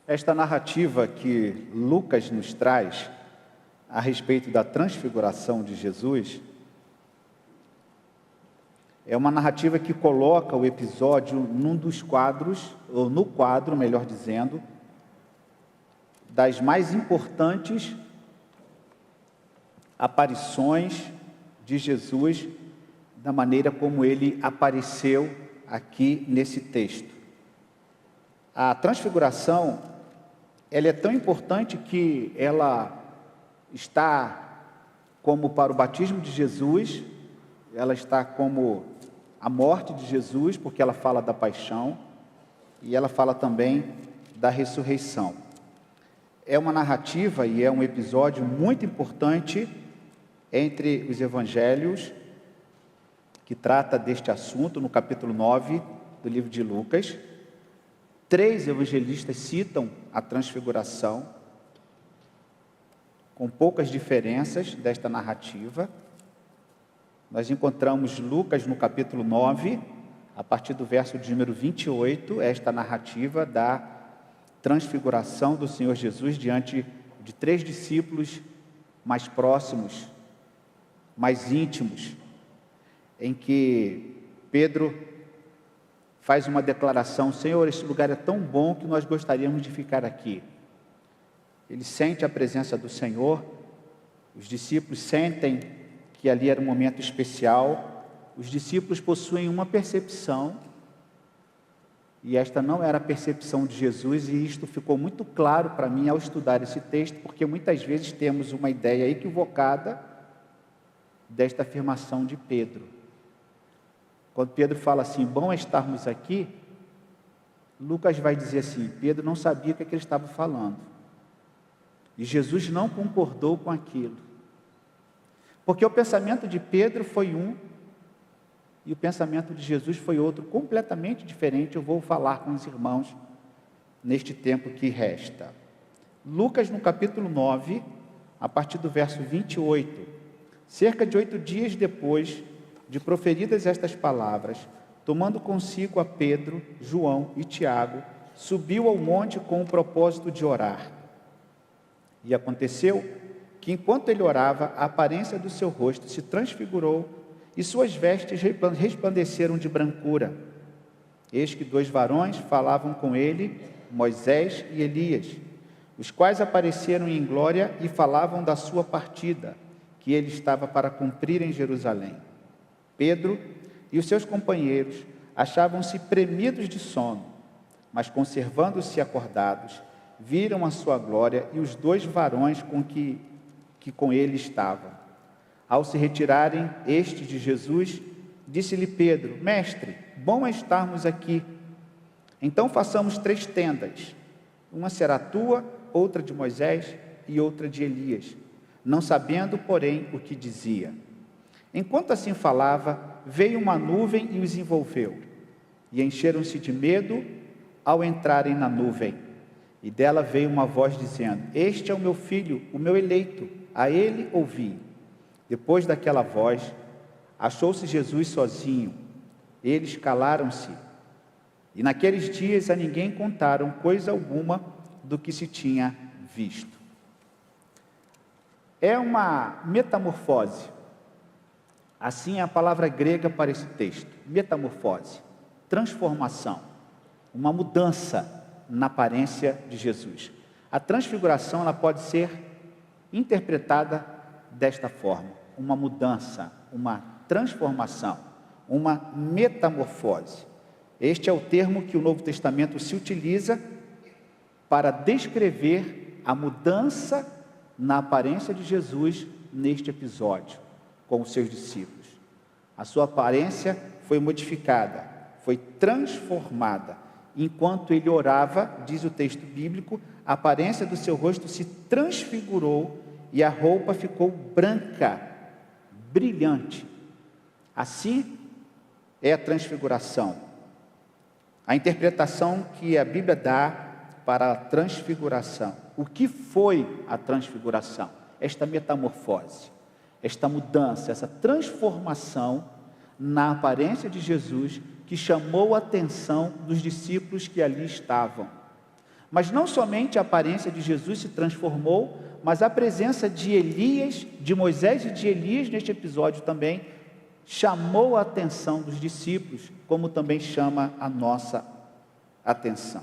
Esta narrativa que Lucas nos traz a respeito da transfiguração de Jesus é uma narrativa que coloca o episódio num dos quadros, ou no quadro, melhor dizendo, das mais importantes aparições de Jesus, da maneira como ele apareceu aqui nesse texto. A transfiguração, ela é tão importante que ela está como para o batismo de Jesus, ela está como a morte de Jesus, porque ela fala da paixão, e ela fala também da ressurreição. É uma narrativa e é um episódio muito importante entre os evangelhos, que trata deste assunto no capítulo 9 do livro de Lucas. 3 evangelistas citam a transfiguração, com poucas diferenças desta narrativa. Nós encontramos Lucas no capítulo 9, a partir do verso de número 28, esta narrativa da transfiguração do Senhor Jesus diante de 3 discípulos mais próximos, mais íntimos, em que Pedro faz uma declaração: Senhor, este lugar é tão bom que nós gostaríamos de ficar aqui. Ele sente a presença do Senhor, os discípulos sentem que ali era um momento especial, os discípulos possuem uma percepção, e esta não era a percepção de Jesus, e isto ficou muito claro para mim ao estudar esse texto, porque muitas vezes temos uma ideia equivocada desta afirmação de Pedro. Quando Pedro fala assim, bom é estarmos aqui, Lucas vai dizer assim, Pedro não sabia o que ele estava falando. E Jesus não concordou com aquilo. Porque o pensamento de Pedro foi um, e o pensamento de Jesus foi outro, completamente diferente. Eu vou falar com os irmãos neste tempo que resta. Lucas, no capítulo 9, a partir do verso 28, cerca de 8 dias depois de proferidas estas palavras, tomando consigo a Pedro, João e Tiago, subiu ao monte com o propósito de orar. E aconteceu que, enquanto ele orava, a aparência do seu rosto se transfigurou e suas vestes resplandeceram de brancura. Eis que 2 varões falavam com ele, Moisés e Elias, os quais apareceram em glória e falavam da sua partida, que ele estava para cumprir em Jerusalém. Pedro e os seus companheiros achavam-se premidos de sono, mas conservando-se acordados, viram a sua glória e os 2 varões que com ele estavam. Ao se retirarem estes de Jesus, disse-lhe Pedro, Mestre, bom é estarmos aqui. Então façamos 3 tendas, uma será tua, outra de Moisés e outra de Elias, não sabendo, porém, o que dizia. Enquanto assim falava, veio uma nuvem e os envolveu, e encheram-se de medo ao entrarem na nuvem. E dela veio uma voz dizendo, este é o meu filho, o meu eleito, a ele ouvi. Depois daquela voz, achou-se Jesus sozinho. Eles calaram-se, e naqueles dias a ninguém contaram coisa alguma do que se tinha visto. É uma metamorfose. Assim é a palavra grega para esse texto, metamorfose, transformação, uma mudança na aparência de Jesus. A transfiguração ela pode ser interpretada desta forma, uma mudança, uma transformação, uma metamorfose. Este é o termo que o Novo Testamento se utiliza para descrever a mudança na aparência de Jesus neste episódio com os seus discípulos. A sua aparência foi modificada, foi transformada. Enquanto ele orava, diz o texto bíblico, a aparência do seu rosto se transfigurou e a roupa ficou branca, brilhante. Assim é a transfiguração. A interpretação que a Bíblia dá para a transfiguração. O que foi a transfiguração? Esta metamorfose, esta mudança, essa transformação na aparência de Jesus que chamou a atenção dos discípulos que ali estavam. Mas não somente a aparência de Jesus se transformou, mas a presença de Elias, de Moisés e de Elias neste episódio também chamou a atenção dos discípulos, como também chama a nossa atenção.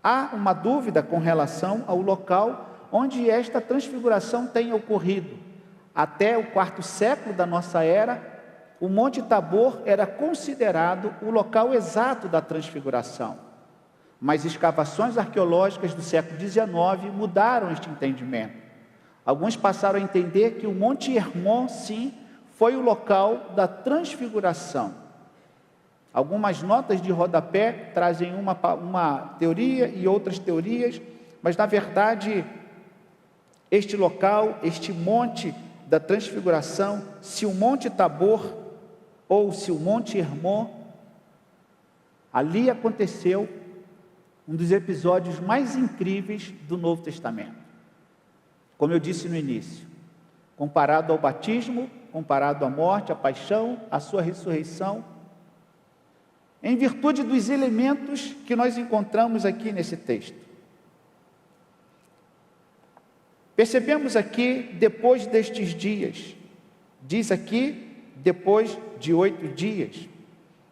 Há uma dúvida com relação ao local onde esta transfiguração tem ocorrido. Até o 4º século da nossa era, o Monte Tabor era considerado o local exato da transfiguração. Mas escavações arqueológicas do século XIX mudaram este entendimento. Alguns passaram a entender que o Monte Hermon, sim, foi o local da transfiguração. Algumas notas de rodapé trazem uma teoria e outras teorias, mas na verdade, este local, este monte da transfiguração, se o Monte Tabor ou se o Monte Hermon, ali aconteceu um dos episódios mais incríveis do Novo Testamento. Como eu disse no início, comparado ao batismo, comparado à morte, à paixão, à sua ressurreição, em virtude dos elementos que nós encontramos aqui nesse texto. Percebemos aqui, depois destes dias, diz aqui, depois de 8 dias,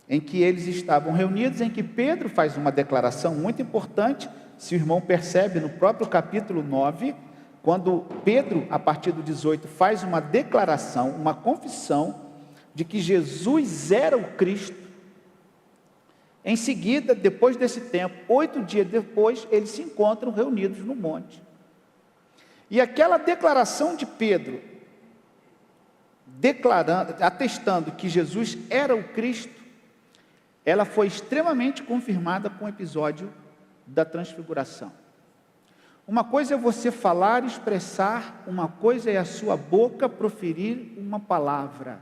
em que eles estavam reunidos, em que Pedro faz uma declaração muito importante, se o irmão percebe no próprio capítulo 9, quando Pedro, a partir do 18, faz uma declaração, uma confissão, de que Jesus era o Cristo. Em seguida, depois desse tempo, 8 dias depois, eles se encontram reunidos no monte. E aquela declaração de Pedro, atestando que Jesus era o Cristo, ela foi extremamente confirmada com o episódio da transfiguração. Uma coisa é você falar, expressar, uma coisa é a sua boca proferir uma palavra.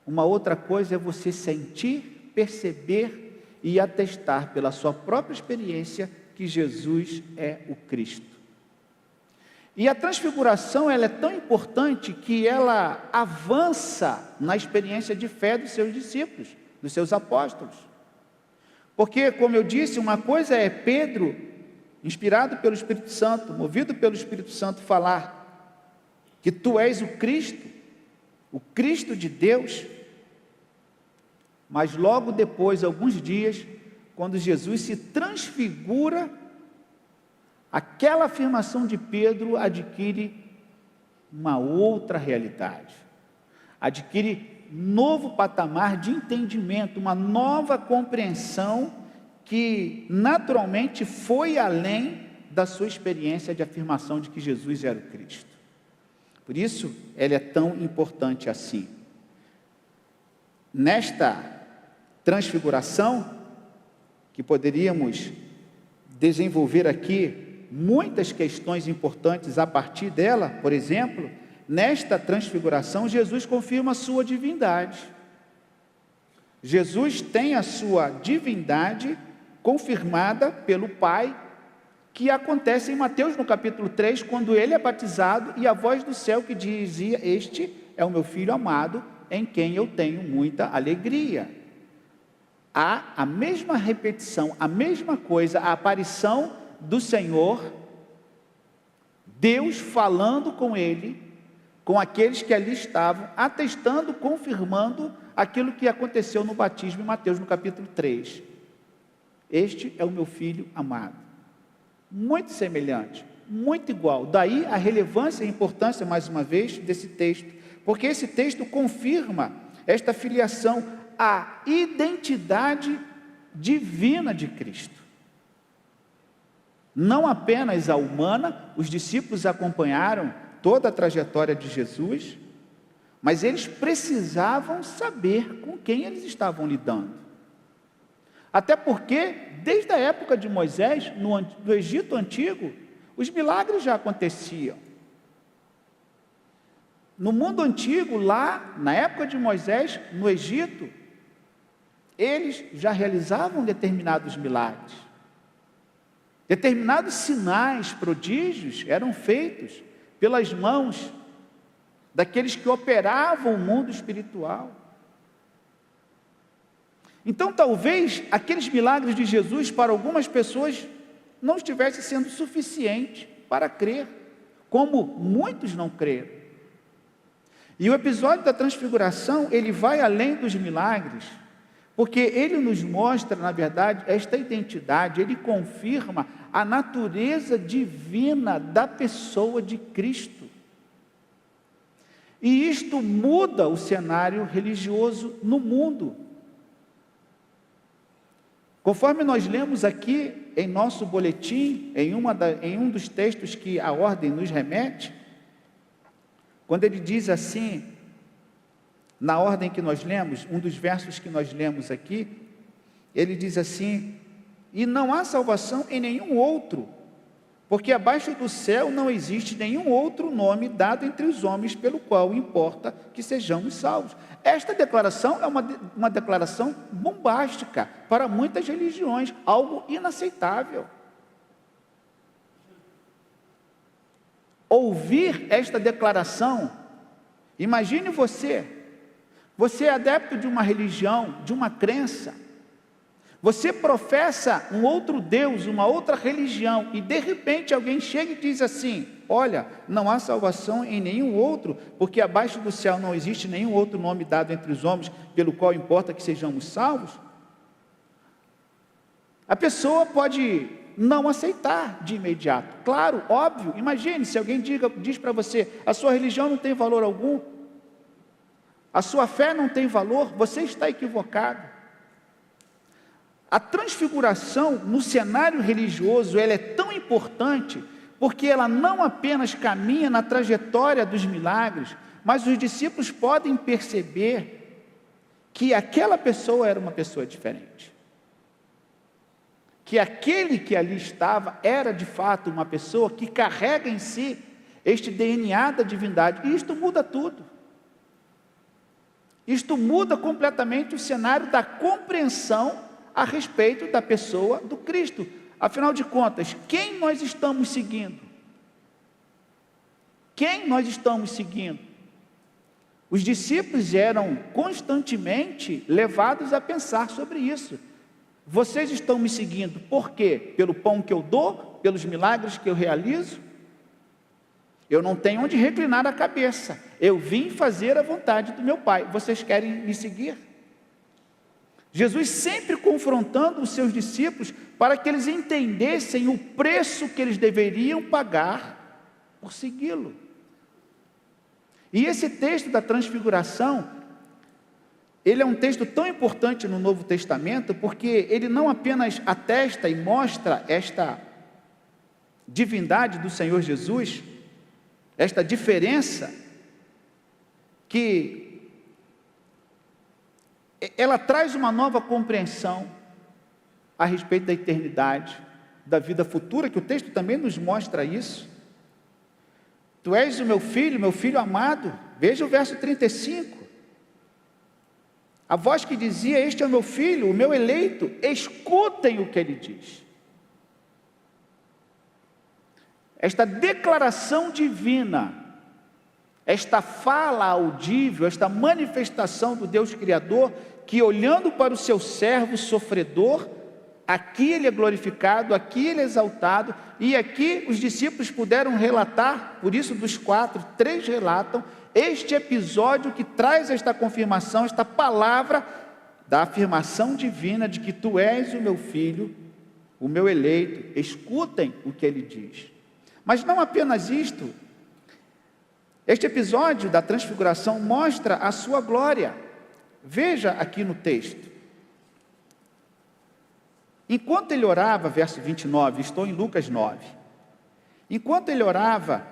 Uma outra coisa é você sentir, perceber e atestar pela sua própria experiência que Jesus é o Cristo. E a transfiguração ela é tão importante que ela avança na experiência de fé dos seus discípulos, dos seus apóstolos. Porque, como eu disse, uma coisa é Pedro, inspirado pelo Espírito Santo, movido pelo Espírito Santo, falar que tu és o Cristo de Deus. Mas logo depois, alguns dias, quando Jesus se transfigura, aquela afirmação de Pedro adquire uma outra realidade, adquire novo patamar de entendimento, uma nova compreensão que naturalmente foi além da sua experiência de afirmação de que Jesus era o Cristo. Por isso, ela é tão importante assim. Nesta transfiguração, que poderíamos desenvolver aqui muitas questões importantes a partir dela, por exemplo, nesta transfiguração, Jesus confirma a sua divindade. Jesus tem a sua divindade confirmada pelo Pai, que acontece em Mateus no capítulo 3, quando ele é batizado e a voz do céu que dizia: este é o meu filho amado, em quem eu tenho muita alegria. Há a mesma repetição, a mesma coisa, a aparição do Senhor, Deus falando com ele, com aqueles que ali estavam, atestando, confirmando aquilo que aconteceu no batismo em Mateus no capítulo 3. Este é o meu filho amado. Muito semelhante, muito igual. Daí a relevância e a importância, mais uma vez, desse texto, porque esse texto confirma esta filiação, a identidade divina de Cristo. Não apenas a humana, os discípulos acompanharam toda a trajetória de Jesus, mas eles precisavam saber com quem eles estavam lidando. Até porque, desde a época de Moisés, no Egito Antigo, os milagres já aconteciam. No mundo antigo, lá, na época de Moisés, no Egito, eles já realizavam determinados milagres. Determinados sinais, prodígios, eram feitos pelas mãos daqueles que operavam o mundo espiritual. Então, talvez, aqueles milagres de Jesus, para algumas pessoas, não estivesse sendo suficiente para crer, como muitos não creram. E o episódio da transfiguração, ele vai além dos milagres, porque ele nos mostra, na verdade, esta identidade, ele confirma a natureza divina da pessoa de Cristo. E isto muda o cenário religioso no mundo. Conforme nós lemos aqui em nosso boletim, em um dos textos que a ordem nos remete, quando ele diz assim, na ordem que nós lemos, um dos versos que nós lemos aqui, ele diz assim: e não há salvação em nenhum outro, porque abaixo do céu não existe nenhum outro nome dado entre os homens pelo qual importa que sejamos salvos. Esta declaração é uma declaração bombástica para muitas religiões, algo inaceitável. Ouvir esta declaração, imagine você é adepto de uma religião, de uma crença, você professa um outro Deus, uma outra religião, e de repente alguém chega e diz assim: olha, não há salvação em nenhum outro, porque abaixo do céu não existe nenhum outro nome dado entre os homens, pelo qual importa que sejamos salvos. A pessoa pode não aceitar de imediato, claro, óbvio. Imagine se alguém diz para você: a sua religião não tem valor algum, a sua fé não tem valor, você está equivocado. A transfiguração no cenário religioso, ela é tão importante, porque ela não apenas caminha na trajetória dos milagres, mas os discípulos podem perceber que aquela pessoa era uma pessoa diferente. Que aquele que ali estava era de fato uma pessoa que carrega em si este DNA da divindade, e isto muda tudo. Isto muda completamente o cenário da compreensão a respeito da pessoa do Cristo. Afinal de contas, quem nós estamos seguindo? Quem nós estamos seguindo? Os discípulos eram constantemente levados a pensar sobre isso. Vocês estão me seguindo por quê? Pelo pão que eu dou? Pelos milagres que eu realizo? Eu não tenho onde reclinar a cabeça. Eu vim fazer a vontade do meu Pai. Vocês querem me seguir? Jesus sempre confrontando os seus discípulos para que eles entendessem o preço que eles deveriam pagar por segui-lo. E esse texto da transfiguração, ele é um texto tão importante no Novo Testamento, porque ele não apenas atesta e mostra esta divindade do Senhor Jesus, esta diferença que ela traz uma nova compreensão a respeito da eternidade, da vida futura, que o texto também nos mostra isso. Tu és o meu filho amado. Veja o verso 35. A voz que dizia: este é o meu filho, o meu eleito, escutem o que ele diz. Esta declaração divina, esta fala audível, esta manifestação do Deus Criador, que olhando para o seu servo sofredor, aqui ele é glorificado, aqui ele é exaltado, e aqui os discípulos puderam relatar, por isso dos 4, 3 relatam, este episódio que traz esta confirmação, esta palavra da afirmação divina de que tu és o meu filho, o meu eleito. Escutem o que ele diz. Mas não apenas isto, este episódio da transfiguração mostra a sua glória. Veja aqui no texto. Enquanto ele orava, verso 29, estou em Lucas 9. Enquanto ele orava,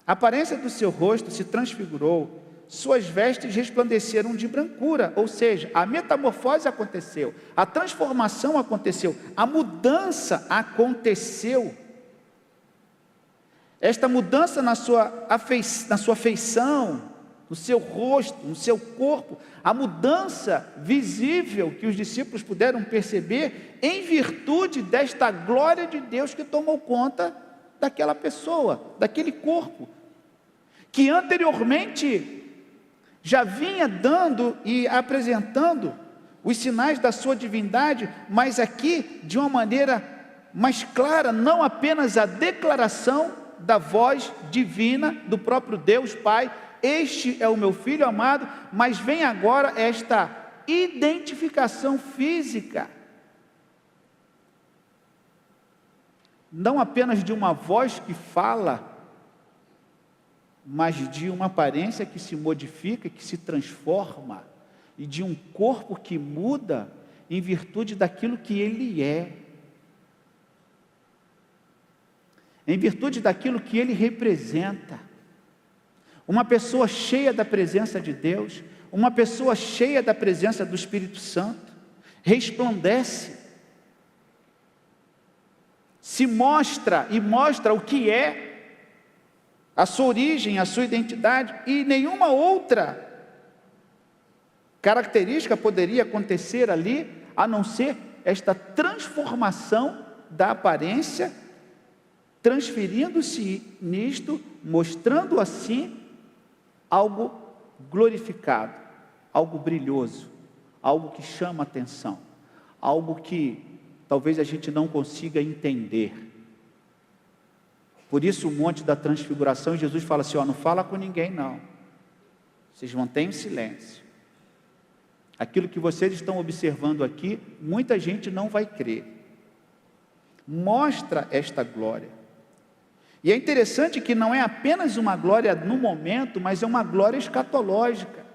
a aparência do seu rosto se transfigurou, suas vestes resplandeceram de brancura, ou seja, a metamorfose aconteceu, a transformação aconteceu, a mudança aconteceu. Esta mudança na sua feição, no seu rosto, no seu corpo, a mudança visível que os discípulos puderam perceber em virtude desta glória de Deus que tomou conta daquela pessoa, daquele corpo, que anteriormente já vinha dando e apresentando os sinais da sua divindade, mas aqui de uma maneira mas clara, não apenas a declaração da voz divina do próprio Deus Pai, este é o meu filho amado, mas vem agora esta identificação física, não apenas de uma voz que fala, mas de uma aparência que se modifica, que se transforma, e de um corpo que muda em virtude daquilo que ele é, em virtude daquilo que ele representa. Uma pessoa cheia da presença de Deus, uma pessoa cheia da presença do Espírito Santo, resplandece, se mostra e mostra o que é, a sua origem, a sua identidade, e nenhuma outra característica poderia acontecer ali, a não ser esta transformação da aparência, transferindo-se nisto, mostrando assim algo glorificado, algo brilhoso, algo que chama atenção, algo que talvez a gente não consiga entender. Por isso o monte da transfiguração, Jesus fala assim, não fala com ninguém não, vocês mantêm silêncio, aquilo que vocês estão observando aqui, muita gente não vai crer, mostra esta glória, e é interessante que não é apenas uma glória no momento, mas é uma glória escatológica,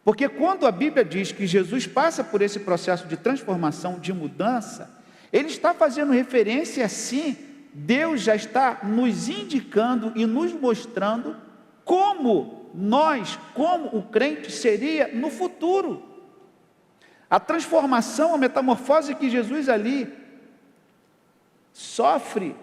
porque quando a Bíblia diz que Jesus passa por esse processo de transformação, de mudança, ele está fazendo referência assim, Deus já está nos indicando e nos mostrando como nós, como o crente seria no futuro. A transformação, a metamorfose que Jesus ali sofre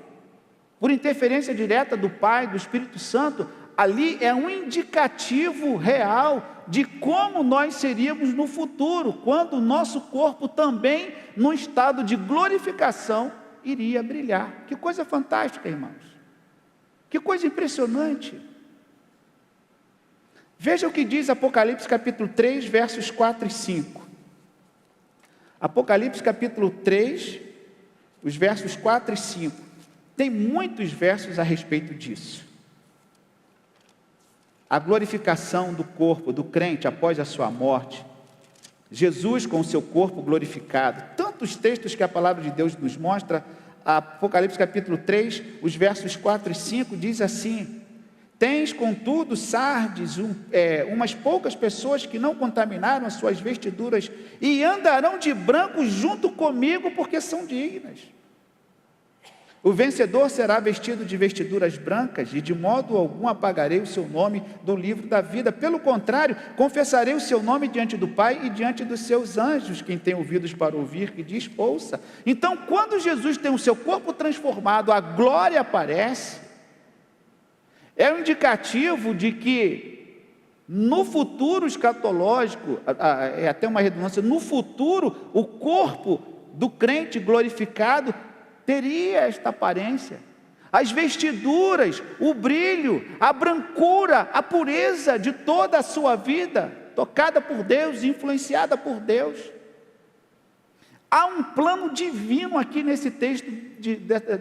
por interferência direta do Pai, do Espírito Santo, ali é um indicativo real de como nós seríamos no futuro, quando o nosso corpo também, num estado de glorificação, iria brilhar. Que coisa fantástica, irmãos, que coisa impressionante. Veja o que diz Apocalipse capítulo 3, versos 4 e 5. Apocalipse capítulo 3, os versos 4 e 5. Tem muitos versos a respeito disso. A glorificação do corpo do crente após a sua morte, Jesus com o seu corpo glorificado, tantos textos que a palavra de Deus nos mostra. Apocalipse capítulo 3, os versos 4 e 5, diz assim: tens contudo, Sardes, umas poucas pessoas que não contaminaram as suas vestiduras, e andarão de branco junto comigo, porque são dignas. O vencedor será vestido de vestiduras brancas, e de modo algum apagarei o seu nome do livro da vida. Pelo contrário, confessarei o seu nome diante do Pai e diante dos seus anjos. Quem tem ouvidos para ouvir, que diz, ouça. Então, quando Jesus tem o seu corpo transformado, a glória aparece, é um indicativo de que no futuro escatológico, é até uma redundância, no futuro o corpo do crente glorificado teria esta aparência, as vestiduras, o brilho, a brancura, a pureza de toda a sua vida, tocada por Deus, influenciada por Deus. Há um plano divino aqui nesse texto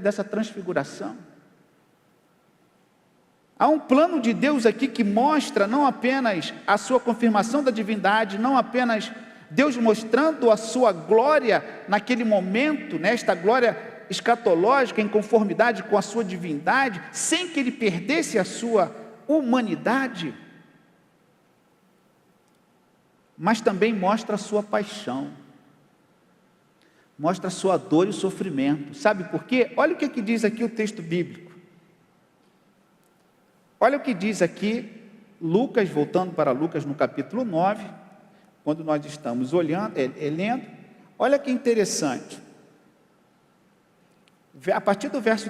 dessa transfiguração. Há um plano de Deus aqui que mostra não apenas a sua confirmação da divindade, não apenas Deus mostrando a sua glória naquele momento, nesta glória escatológica, em conformidade com a sua divindade, sem que ele perdesse a sua humanidade, mas também mostra a sua paixão, mostra a sua dor e o sofrimento. Sabe por quê? Olha o que diz aqui o texto bíblico. Olha o que diz aqui Lucas, voltando para Lucas no capítulo 9, quando nós estamos olhando, lendo, olha que interessante. A partir do verso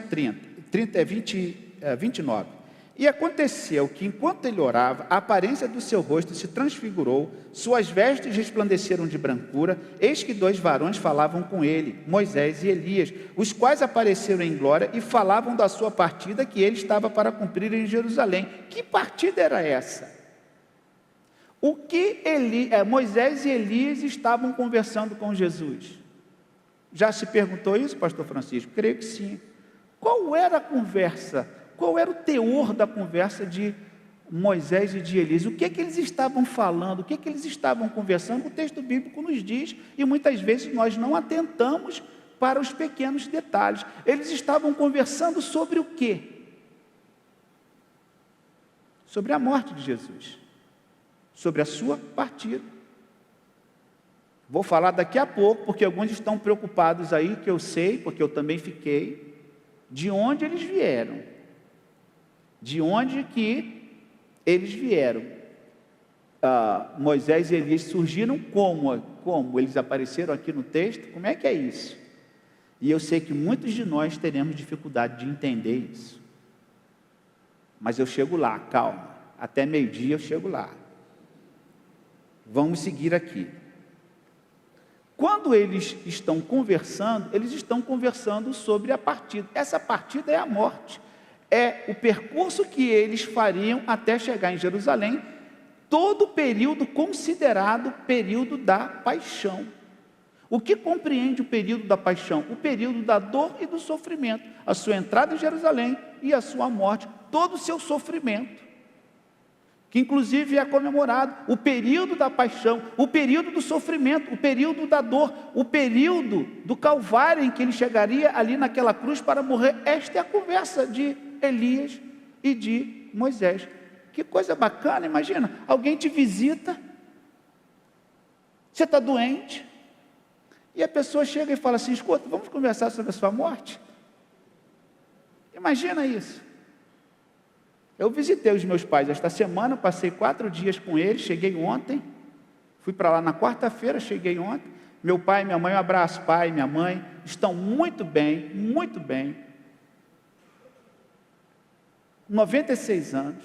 29. E aconteceu que, enquanto ele orava, a aparência do seu rosto se transfigurou, suas vestes resplandeceram de brancura, eis que 2 varões falavam com ele, Moisés e Elias, os quais apareceram em glória e falavam da sua partida que ele estava para cumprir em Jerusalém. Que partida era essa? O que Moisés e Elias estavam conversando com Jesus? Já se perguntou isso, pastor Francisco? Creio que sim. Qual era a conversa? Qual era o teor da conversa de Moisés e de Elias? O que é que eles estavam falando? O que é que eles estavam conversando? O texto bíblico nos diz, e muitas vezes nós não atentamos para os pequenos detalhes. Eles estavam conversando sobre o quê? Sobre a morte de Jesus, sobre a sua partida. Vou falar daqui a pouco, porque alguns estão preocupados aí, que eu sei, porque eu também fiquei, de onde eles vieram, de onde que eles vieram. Moisés e Elias surgiram como eles apareceram aqui no texto, como é que é isso? E eu sei que muitos de nós teremos dificuldade de entender isso, mas eu chego lá, calma, até meio-dia eu chego lá. Vamos seguir aqui. Quando eles estão conversando sobre a partida. Essa partida é a morte, é o percurso que eles fariam até chegar em Jerusalém, todo o período considerado período da paixão. O que compreende o período da paixão? O período da dor e do sofrimento, a sua entrada em Jerusalém e a sua morte, todo o seu sofrimento, que inclusive é comemorado, o período da paixão, o período do sofrimento, o período da dor, o período do Calvário, em que ele chegaria ali naquela cruz para morrer. Esta é a conversa de Elias e de Moisés. Que coisa bacana, imagina, alguém te visita, você está doente, e a pessoa chega e fala assim: escuta, vamos conversar sobre a sua morte? Imagina isso. Eu visitei os meus pais esta semana, passei 4 dias com eles, cheguei ontem, fui para lá na quarta-feira, cheguei ontem. Meu pai e minha mãe, um abraço, pai e minha mãe, estão muito bem, 96 anos.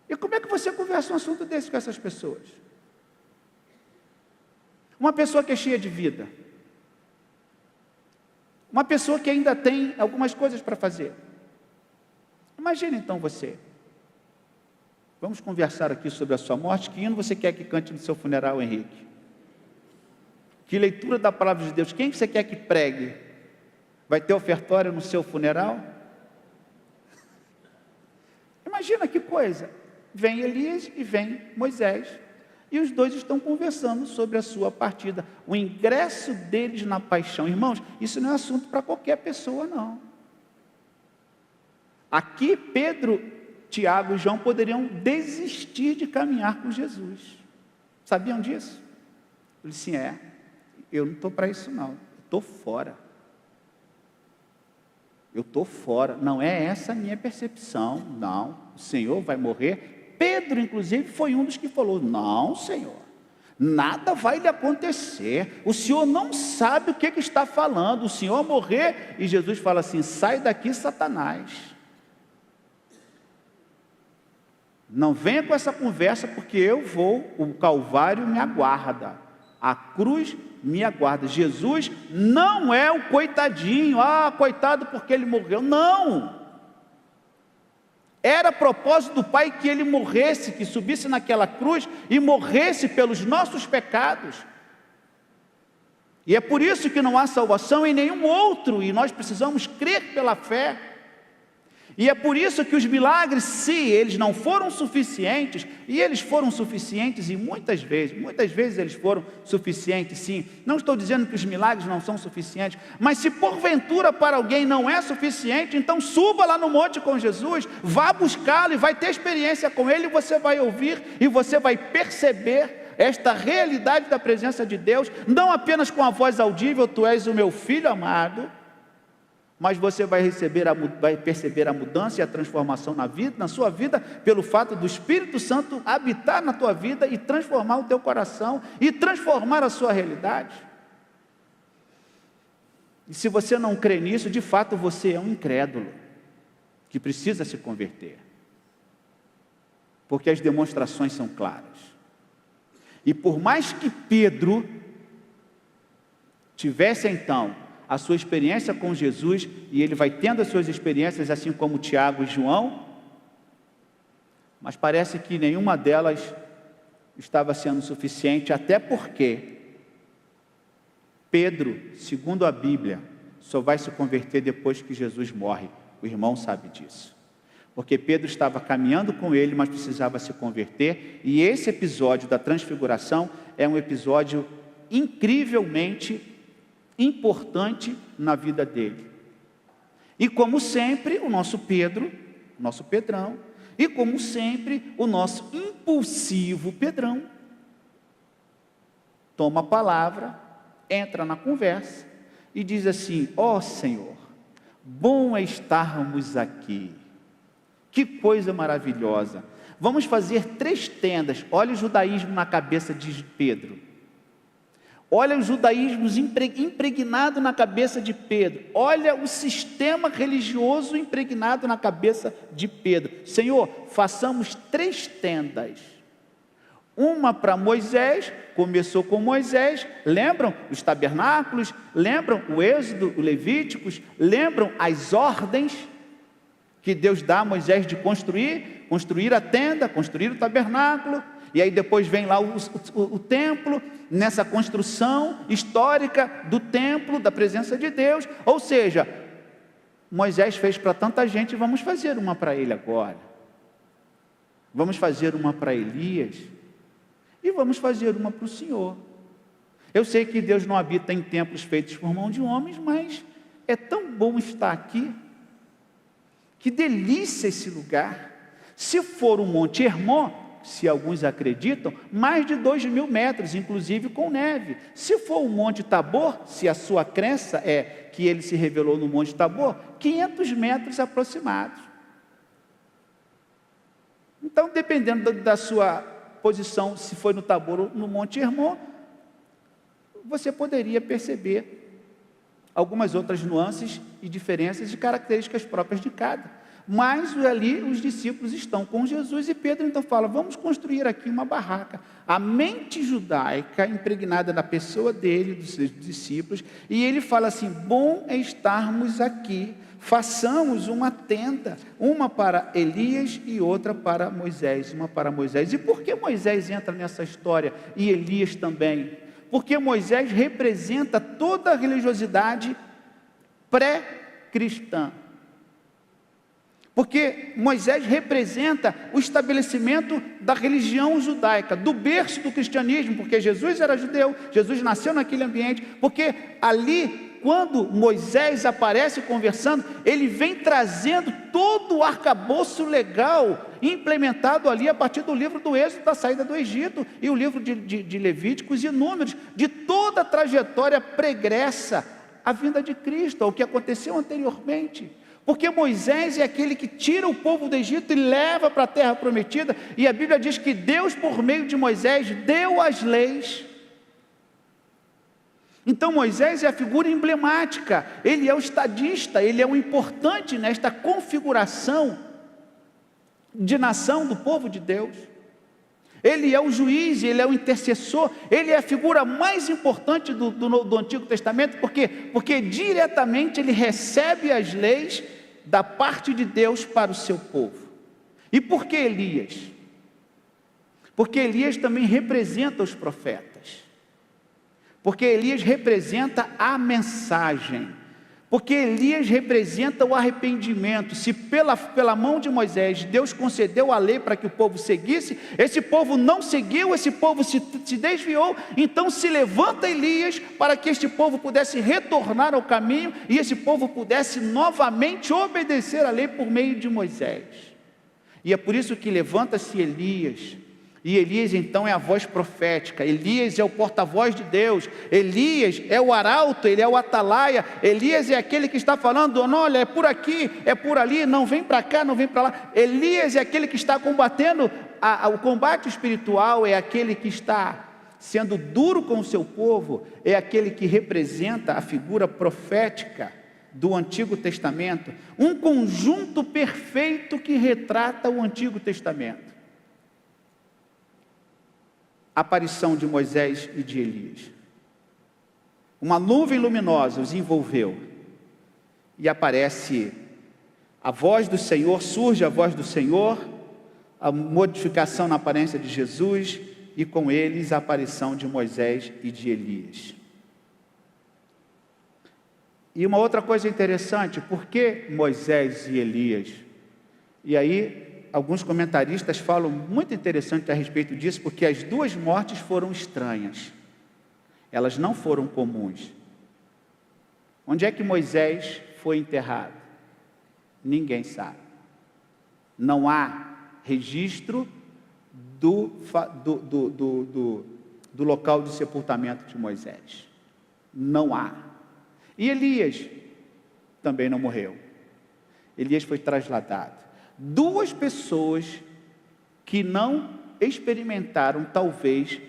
E como é que você conversa um assunto desse com essas pessoas? Uma pessoa que é cheia de vida, uma pessoa que ainda tem algumas coisas para fazer. Imagina então você. Vamos conversar aqui sobre a sua morte. Que hino você quer que cante no seu funeral, Henrique? Que leitura da palavra de Deus? Quem você quer que pregue? Vai ter ofertório no seu funeral? Imagina que coisa. Vem Elias e vem Moisés, e os dois estão conversando sobre a sua partida, o ingresso deles na paixão. Irmãos, isso não é assunto para qualquer pessoa, não. Aqui Pedro, Tiago e João poderiam desistir de caminhar com Jesus. Sabiam disso? Eu disse: eu não estou para isso não, estou fora. Eu estou fora, não é essa a minha percepção, não, o Senhor vai morrer. Pedro, inclusive, foi um dos que falou: não, Senhor, nada vai lhe acontecer, o Senhor não sabe o que está falando, o Senhor morrer. E Jesus fala assim: sai daqui, Satanás. Não venha com essa conversa, porque eu vou, o Calvário me aguarda, a cruz me aguarda. Jesus não é o coitadinho, coitado porque ele morreu, não. Era propósito do Pai que ele morresse, que subisse naquela cruz e morresse pelos nossos pecados. E é por isso que não há salvação em nenhum outro, e nós precisamos crer pela fé. E é por isso que os milagres, se eles não foram suficientes, e eles foram suficientes, e muitas vezes eles foram suficientes, sim. Não estou dizendo que os milagres não são suficientes, mas se porventura para alguém não é suficiente, então suba lá no monte com Jesus, vá buscá-lo e vai ter experiência com ele, e você vai ouvir, e você vai perceber esta realidade da presença de Deus, não apenas com a voz audível: tu és o meu filho amado, mas você vai perceber a mudança e a transformação na sua vida, pelo fato do Espírito Santo habitar na tua vida e transformar o teu coração, e transformar a sua realidade. E se você não crê nisso, de fato você é um incrédulo, que precisa se converter, porque as demonstrações são claras. E por mais que Pedro tivesse então a sua experiência com Jesus, e ele vai tendo as suas experiências, assim como Tiago e João, mas parece que nenhuma delas estava sendo suficiente, até porque Pedro, segundo a Bíblia, só vai se converter depois que Jesus morre. O irmão sabe disso. Porque Pedro estava caminhando com ele, mas precisava se converter. E esse episódio da transfiguração é um episódio incrivelmente importante na vida dele. E como sempre, o nosso Pedro, nosso Pedrão, e como sempre, o nosso impulsivo Pedrão, toma a palavra, entra na conversa e diz assim: ó Senhor, bom é estarmos aqui. Que coisa maravilhosa. Vamos fazer 3 tendas. Olha o judaísmo na cabeça de Pedro. Olha o judaísmo impregnado na cabeça de Pedro. Olha o sistema religioso impregnado na cabeça de Pedro. Senhor, façamos 3 tendas. Uma para Moisés, começou com Moisés, lembram os tabernáculos, lembram o Êxodo, o Levíticos, lembram as ordens que Deus dá a Moisés de construir a tenda, construir o tabernáculo, e aí depois vem lá o templo, nessa construção histórica do templo, da presença de Deus. Ou seja, Moisés fez para tanta gente, vamos fazer uma para ele agora, vamos fazer uma para Elias, e vamos fazer uma para o Senhor. Eu sei que Deus não habita em templos feitos por mão de homens, mas é tão bom estar aqui. Que delícia esse lugar. Se for o Monte Hermon, se alguns acreditam, mais de 2.000 metros, inclusive com neve. Se for o Monte Tabor, se a sua crença é que ele se revelou no Monte Tabor, 500 metros aproximados. Então, dependendo da sua posição, se foi no Tabor ou no Monte Hermon, você poderia perceber algumas outras nuances e diferenças e características próprias de cada. Mas ali os discípulos estão com Jesus e Pedro então fala: vamos construir aqui uma barraca. A mente judaica impregnada na pessoa dele, dos seus discípulos, e ele fala assim: bom é estarmos aqui, façamos uma tenda, uma para Elias e outra para Moisés, uma para Moisés. E por que Moisés entra nessa história e Elias também? Porque Moisés representa toda a religiosidade pré-cristã. Porque Moisés representa o estabelecimento da religião judaica, do berço do cristianismo, porque Jesus era judeu, Jesus nasceu naquele ambiente, porque ali, quando Moisés aparece conversando, ele vem trazendo todo o arcabouço legal, implementado ali a partir do livro do Êxodo, da saída do Egito, e o livro de Levíticos e Números, de toda a trajetória pregressa à vinda de Cristo, ao que aconteceu anteriormente. Porque Moisés é aquele que tira o povo do Egito e leva para a terra prometida, e a Bíblia diz que Deus, por meio de Moisés, deu as leis. Então Moisés é a figura emblemática, ele é o estadista, ele é o importante nesta configuração de nação do povo de Deus. Ele é o juiz, ele é o intercessor, ele é a figura mais importante do Antigo Testamento, porque diretamente ele recebe as leis da parte de Deus para o seu povo. E por que Elias? Porque Elias também representa os profetas. Porque Elias representa a mensagem, porque Elias representa o arrependimento. Se pela mão de Moisés, Deus concedeu a lei para que o povo seguisse, esse povo não seguiu, esse povo se desviou, então se levanta Elias para que este povo pudesse retornar ao caminho, e esse povo pudesse novamente obedecer a lei por meio de Moisés. E é por isso que levanta-se Elias, e Elias então é a voz profética, Elias é o porta-voz de Deus, Elias é o arauto, ele é o atalaia, Elias é aquele que está falando: não, olha, é por aqui, é por ali, não vem para cá, não vem para lá. Elias é aquele que está combatendo o combate espiritual, é aquele que está sendo duro com o seu povo, é aquele que representa a figura profética do Antigo Testamento, um conjunto perfeito que retrata o Antigo Testamento. Aparição de Moisés e de Elias. Uma nuvem luminosa os envolveu e aparece a voz do Senhor, surge a voz do Senhor, a modificação na aparência de Jesus e com eles a aparição de Moisés e de Elias. E uma outra coisa interessante, por que Moisés e Elias? E aí, alguns comentaristas falam muito interessante a respeito disso, porque as duas mortes foram estranhas. Elas não foram comuns. Onde é que Moisés foi enterrado? Ninguém sabe. Não há registro do local de sepultamento de Moisés. Não há. E Elias também não morreu. Elias foi trasladado. Duas pessoas que não experimentaram, talvez,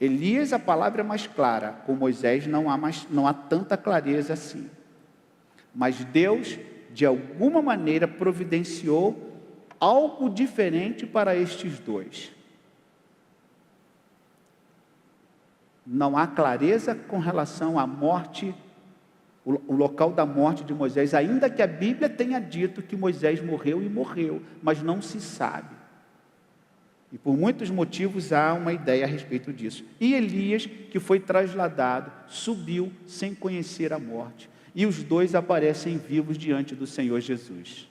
Elias, a palavra é mais clara, com Moisés não há tanta clareza assim. Mas Deus, de alguma maneira, providenciou algo diferente para estes dois. Não há clareza com relação à morte, o local da morte de Moisés, ainda que a Bíblia tenha dito que Moisés morreu e morreu, mas não se sabe. E por muitos motivos há uma ideia a respeito disso. E Elias, que foi trasladado, subiu sem conhecer a morte. E os dois aparecem vivos diante do Senhor Jesus.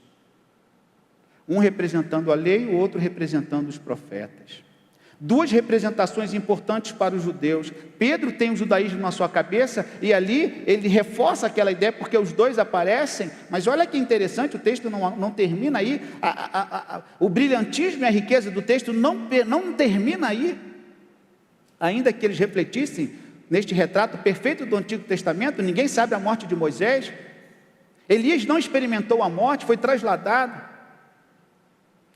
Um representando a lei, o outro representando os profetas. Duas representações importantes para os judeus. Pedro tem o judaísmo na sua cabeça e ali ele reforça aquela ideia porque os dois aparecem, mas olha que interessante, o texto não termina aí, o brilhantismo e a riqueza do texto não termina aí, ainda que eles refletissem neste retrato perfeito do Antigo Testamento. Ninguém sabe a morte de Moisés. Elias não experimentou a morte, foi trasladado.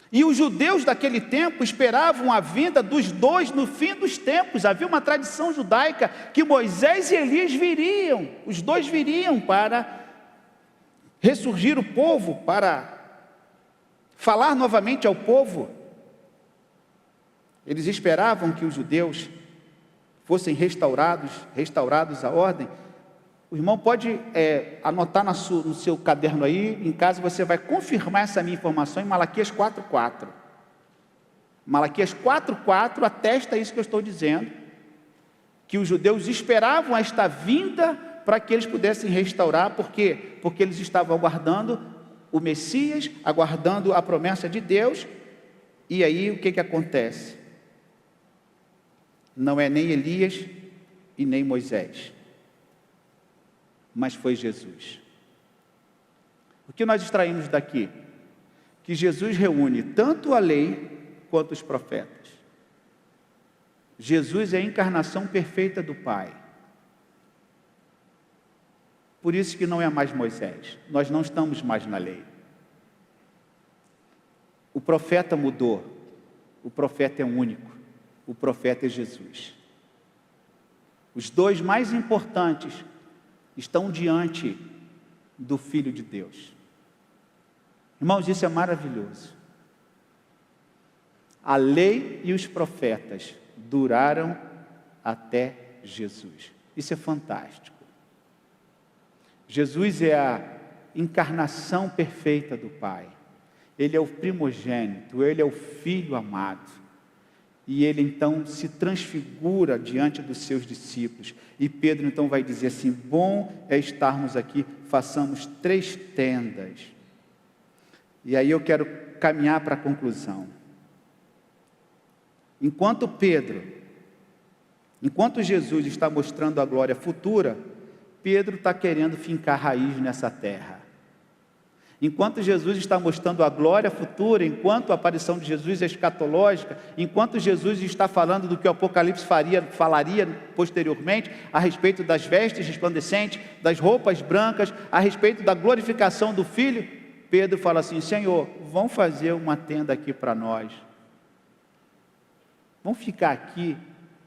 E os judeus daquele tempo esperavam a vinda dos dois no fim dos tempos. Havia uma tradição judaica que Moisés e Elias viriam, os dois viriam para ressurgir o povo, para falar novamente ao povo. Eles esperavam que os judeus fossem restaurados à ordem. O irmão pode anotar no seu caderno aí, em casa você vai confirmar essa minha informação em Malaquias 4:4. Malaquias 4:4 atesta isso que eu estou dizendo, que os judeus esperavam esta vinda para que eles pudessem restaurar. Por quê? Porque eles estavam aguardando o Messias, aguardando a promessa de Deus. E aí o que acontece? Não é nem Elias e nem Moisés, mas foi Jesus. O que nós extraímos daqui? Que Jesus reúne tanto a lei quanto os profetas. Jesus é a encarnação perfeita do Pai. Por isso que não é mais Moisés. Nós não estamos mais na lei. O profeta mudou. O profeta é único. O profeta é Jesus. Os dois mais importantes estão diante do Filho de Deus. Irmãos, isso é maravilhoso. A lei e os profetas duraram até Jesus. Isso é fantástico. Jesus é a encarnação perfeita do Pai. Ele é o primogênito, ele é o Filho amado. E ele então se transfigura diante dos seus discípulos. E Pedro então vai dizer assim: bom é estarmos aqui, façamos 3 tendas. E aí eu quero caminhar para a conclusão. Enquanto Jesus está mostrando a glória futura, Pedro está querendo fincar raiz nessa terra. Enquanto Jesus está mostrando a glória futura, enquanto a aparição de Jesus é escatológica, enquanto Jesus está falando do que o Apocalipse falaria posteriormente, a respeito das vestes resplandecentes, das roupas brancas, a respeito da glorificação do Filho, Pedro fala assim: Senhor, vamos fazer uma tenda aqui para nós. Vamos ficar aqui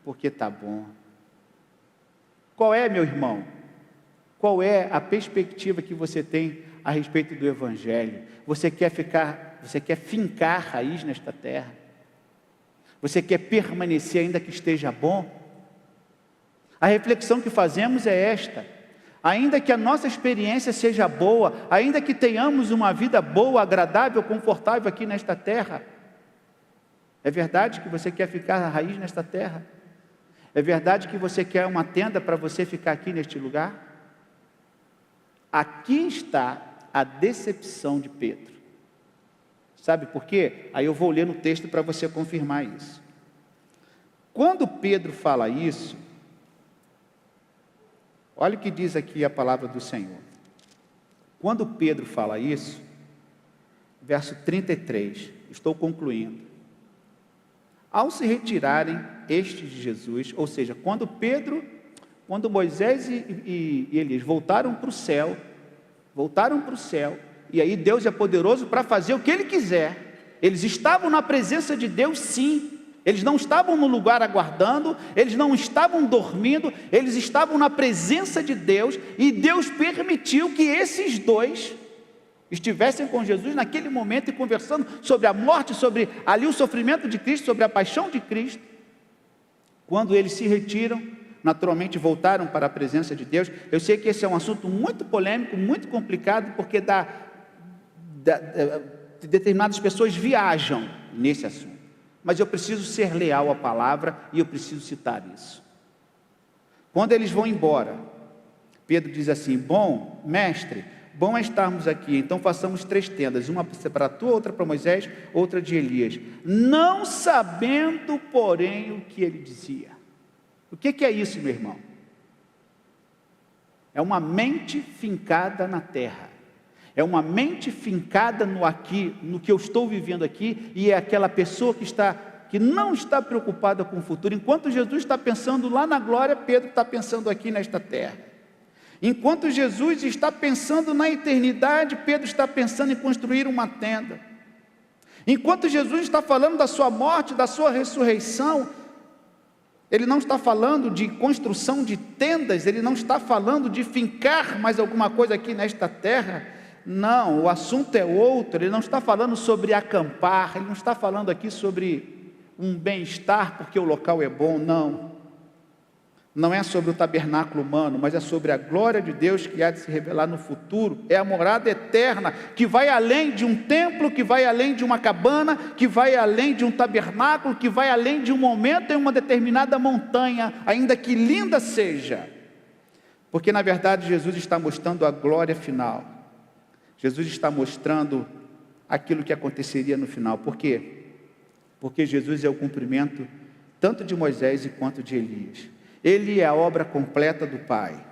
porque está bom. Qual é, meu irmão? Qual é a perspectiva que você tem a respeito do Evangelho? Você quer fincar raiz nesta terra? Você quer permanecer ainda que esteja bom? A reflexão que fazemos é esta: ainda que a nossa experiência seja boa, ainda que tenhamos uma vida boa, agradável, confortável aqui nesta terra, é verdade que você quer ficar raiz nesta terra? É verdade que você quer uma tenda para você ficar aqui neste lugar? Aqui está a decepção de Pedro. Sabe por quê? Aí eu vou ler no texto para você confirmar isso. Quando Pedro fala isso, olha o que diz aqui a palavra do Senhor. Quando Pedro fala isso, verso 33, estou concluindo. Ao se retirarem estes de Jesus, ou seja, quando Moisés e Elias voltaram para o céu, e aí Deus é poderoso para fazer o que Ele quiser. Eles estavam na presença de Deus, sim. Eles não estavam no lugar aguardando, eles não estavam dormindo, eles estavam na presença de Deus, e Deus permitiu que esses dois estivessem com Jesus naquele momento e conversando sobre a morte, sobre ali o sofrimento de Cristo, sobre a paixão de Cristo. Quando eles se retiram, naturalmente voltaram para a presença de Deus. Eu sei que esse é um assunto muito polêmico, muito complicado, porque determinadas pessoas viajam nesse assunto. Mas eu preciso ser leal à palavra e eu preciso citar isso. Quando eles vão embora, Pedro diz assim: bom, mestre, bom é estarmos aqui, então façamos 3 tendas, uma para tu, outra para Moisés, outra de Elias, não sabendo, porém, o que ele dizia. O que é isso, meu irmão? É uma mente fincada na terra, é uma mente fincada no aqui, no que eu estou vivendo aqui, e é aquela pessoa que não está preocupada com o futuro. Enquanto Jesus está pensando lá na glória, Pedro está pensando aqui nesta terra. Enquanto Jesus está pensando na eternidade, Pedro está pensando em construir uma tenda. Enquanto Jesus está falando da sua morte, da sua ressurreição, ele não está falando de construção de tendas, ele não está falando de fincar mais alguma coisa aqui nesta terra. Não, o assunto é outro. Ele não está falando sobre acampar, ele não está falando aqui sobre um bem-estar porque o local é bom, não é sobre o tabernáculo humano, mas é sobre a glória de Deus que há de se revelar no futuro. É a morada eterna, que vai além de um templo, que vai além de uma cabana, que vai além de um tabernáculo, que vai além de um momento em uma determinada montanha, ainda que linda seja, porque na verdade Jesus está mostrando a glória final. Jesus está mostrando aquilo que aconteceria no final. Por quê? Porque Jesus é o cumprimento tanto de Moisés quanto de Elias. Ele é a obra completa do Pai.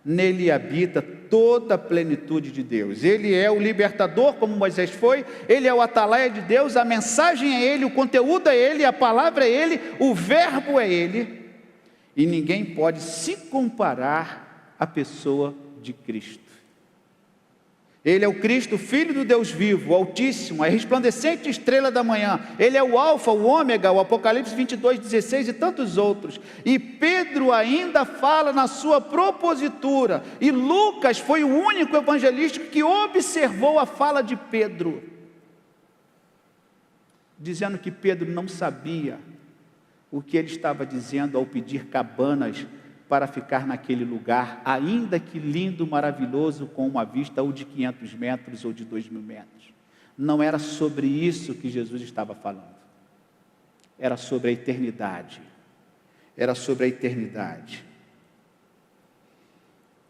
Nele habita toda a plenitude de Deus. Ele é o libertador, como Moisés foi. Ele é o atalaia de Deus. A mensagem é Ele, o conteúdo é Ele, a palavra é Ele, o verbo é Ele. E ninguém pode se comparar à pessoa de Cristo. Ele é o Cristo, Filho do Deus vivo, o Altíssimo, a resplandecente estrela da manhã. Ele é o Alfa, o Ômega, o Apocalipse 22:16 e tantos outros. E Pedro ainda fala na sua propositura. E Lucas foi o único evangelista que observou a fala de Pedro, dizendo que Pedro não sabia o que ele estava dizendo ao pedir cabanas para ficar naquele lugar, ainda que lindo, maravilhoso, com uma vista ou de 500 metros ou de 2.000 metros. Não era sobre isso que Jesus estava falando. Era sobre a eternidade. Era sobre a eternidade.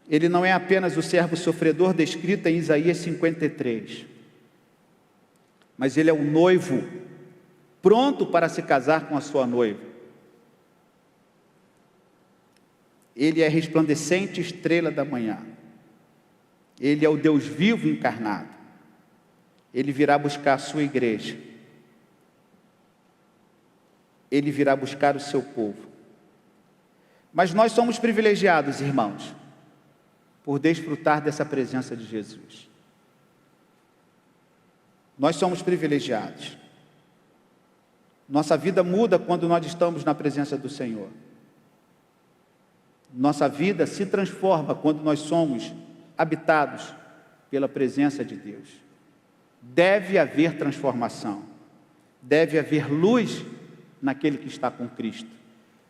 Ele não é apenas o servo sofredor descrito em Isaías 53, mas ele é o noivo, pronto para se casar com a sua noiva. Ele é a resplandecente estrela da manhã. Ele é o Deus vivo encarnado. Ele virá buscar a sua igreja. Ele virá buscar o seu povo. Mas nós somos privilegiados, irmãos, por desfrutar dessa presença de Jesus. Nós somos privilegiados. Nossa vida muda quando nós estamos na presença do Senhor. Nossa vida se transforma quando nós somos habitados pela presença de Deus. Deve haver transformação, deve haver luz naquele que está com Cristo,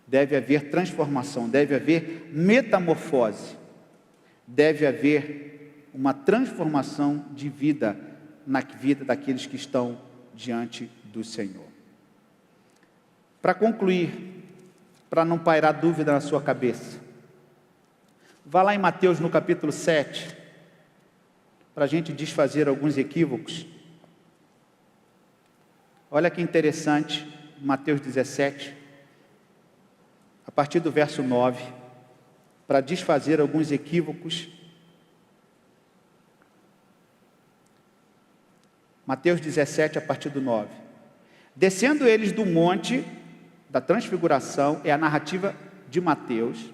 deve haver transformação, deve haver metamorfose, deve haver uma transformação de vida na vida daqueles que estão diante do Senhor. Para concluir, para não pairar dúvida na sua cabeça, vá lá em Mateus no capítulo 7, para a gente desfazer alguns equívocos. Olha que interessante, Mateus 17, a partir do verso 9, para desfazer alguns equívocos. Mateus 17, a partir do 9. Descendo eles do monte da transfiguração, é a narrativa de Mateus.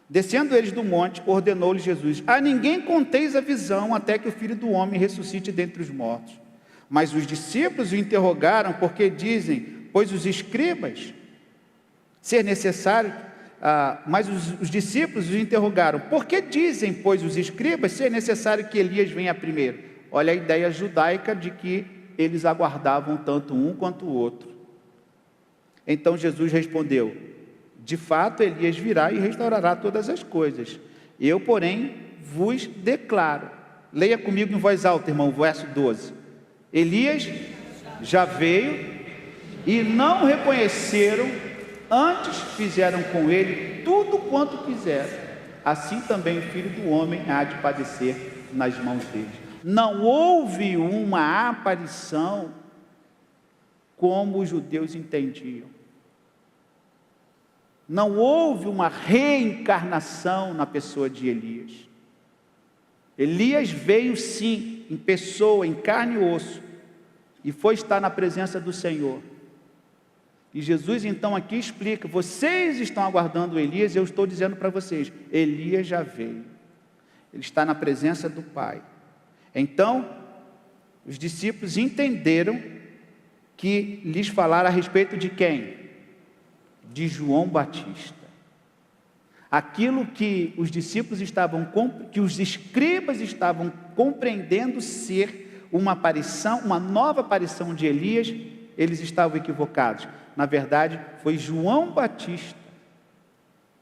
Descendo eles do monte, ordenou-lhes Jesus: a ninguém conteis a visão, até que o Filho do Homem ressuscite dentre os mortos. Mas os discípulos o interrogaram, porque dizem, pois os escribas, ser necessário, mas os discípulos os interrogaram, por que dizem, pois os escribas, ser necessário que Elias venha primeiro? Olha a ideia judaica de que eles aguardavam tanto um quanto o outro. Então Jesus respondeu: de fato Elias virá e restaurará todas as coisas. Eu, porém, vos declaro. Leia comigo em voz alta, irmão, verso 12. Elias já veio e não reconheceram, antes fizeram com ele tudo quanto quiseram. Assim também o Filho do Homem há de padecer nas mãos deles. Não houve uma aparição como os judeus entendiam. Não houve uma reencarnação na pessoa de Elias. Elias veio sim, em pessoa, em carne e osso, e foi estar na presença do Senhor. E Jesus então aqui explica: vocês estão aguardando Elias, eu estou dizendo para vocês, Elias já veio. Ele está na presença do Pai. Então, os discípulos entenderam que lhes falaram a respeito de quem? De João Batista. Aquilo que os discípulos que os escribas estavam compreendendo ser uma aparição, uma nova aparição de Elias, eles estavam equivocados. Na verdade, foi João Batista,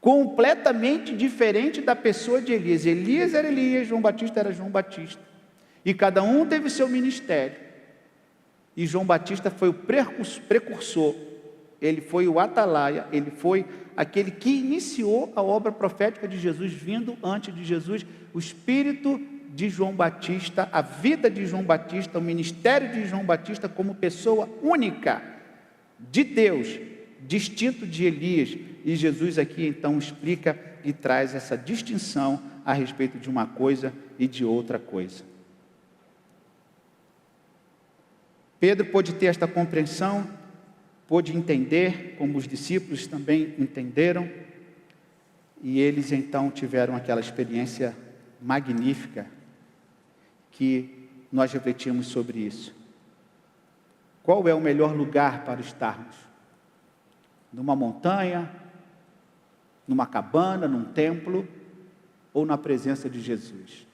completamente diferente da pessoa de Elias. Elias era Elias, João Batista era João Batista. E cada um teve o seu ministério. E João Batista foi o precursor, ele foi o atalaia, ele foi aquele que iniciou a obra profética de Jesus, vindo antes de Jesus. O espírito de João Batista, a vida de João Batista, o ministério de João Batista como pessoa única de Deus, distinto de Elias. E Jesus aqui então explica e traz essa distinção a respeito de uma coisa e de outra coisa. Pedro pôde ter esta compreensão, pôde entender, como os discípulos também entenderam, e eles então tiveram aquela experiência magnífica que nós refletimos sobre isso. Qual é o melhor lugar para estarmos? Numa montanha, numa cabana, num templo, ou na presença de Jesus?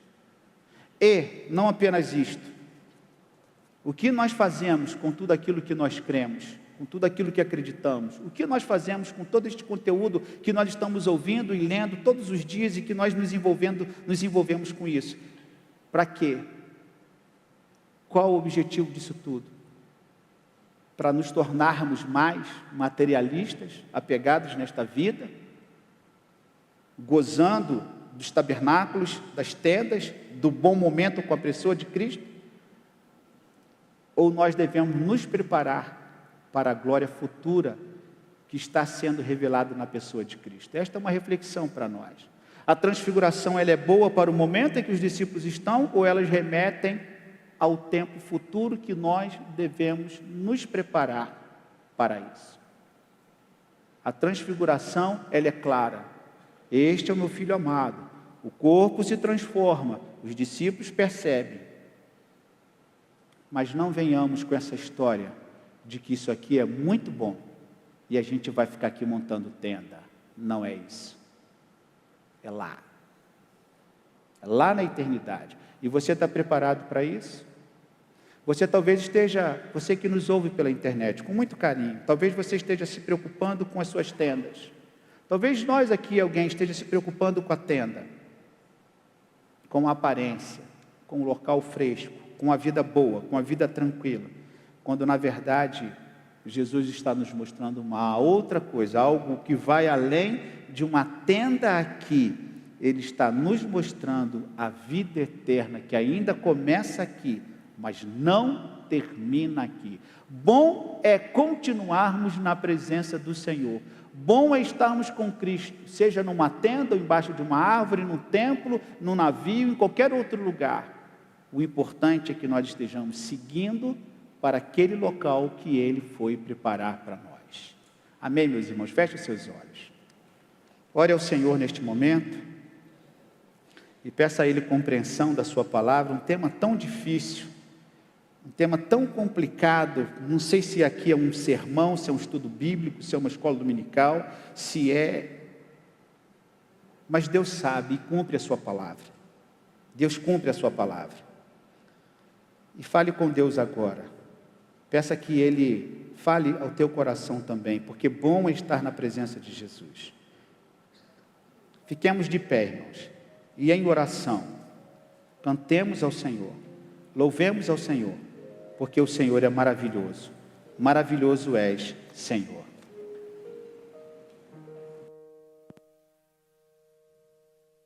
E, não apenas isto, o que nós fazemos com tudo aquilo que nós cremos, com tudo aquilo que acreditamos? O que nós fazemos com todo este conteúdo que nós estamos ouvindo e lendo todos os dias e que nós nos envolvemos com isso? Para quê? Qual o objetivo disso tudo? Para nos tornarmos mais materialistas, apegados nesta vida, gozando dos tabernáculos, das tendas, do bom momento com a pessoa de Cristo? Ou nós devemos nos preparar para a glória futura que está sendo revelada na pessoa de Cristo? Esta é uma reflexão para nós. A transfiguração, ela é boa para o momento em que os discípulos estão, ou elas remetem ao tempo futuro que nós devemos nos preparar para isso? A transfiguração, ela é clara. Este é o meu filho amado. O corpo se transforma, os discípulos percebem. Mas não venhamos com essa história de que isso aqui é muito bom e a gente vai ficar aqui montando tenda. Não é isso. É lá. É lá na eternidade. E você está preparado para isso? Você talvez esteja, você que nos ouve pela internet, com muito carinho, talvez você esteja se preocupando com as suas tendas. Talvez nós aqui, alguém esteja se preocupando com a tenda, com a aparência, com o local fresco, com a vida boa, com a vida tranquila, quando na verdade Jesus está nos mostrando uma outra coisa, algo que vai além de uma tenda aqui. Ele está nos mostrando a vida eterna, que ainda começa aqui, mas não termina aqui. Bom é continuarmos na presença do Senhor. Bom é estarmos com Cristo, seja numa tenda, ou embaixo de uma árvore, no templo, no navio, em qualquer outro lugar. O importante é que nós estejamos seguindo para aquele local que Ele foi preparar para nós. Amém, meus irmãos? Feche os seus olhos. Ore ao Senhor neste momento e peça a Ele compreensão da sua palavra, um tema tão difícil, um tema tão complicado. Não sei se aqui é um sermão, se é um estudo bíblico, se é uma escola dominical, se é... Mas Deus sabe e cumpre a sua palavra. Deus cumpre a sua palavra. E fale com Deus agora. Peça que Ele fale ao teu coração também, porque bom é estar na presença de Jesus. Fiquemos de pé, irmãos, e em oração, cantemos ao Senhor, louvemos ao Senhor, porque o Senhor é maravilhoso. Maravilhoso és, Senhor.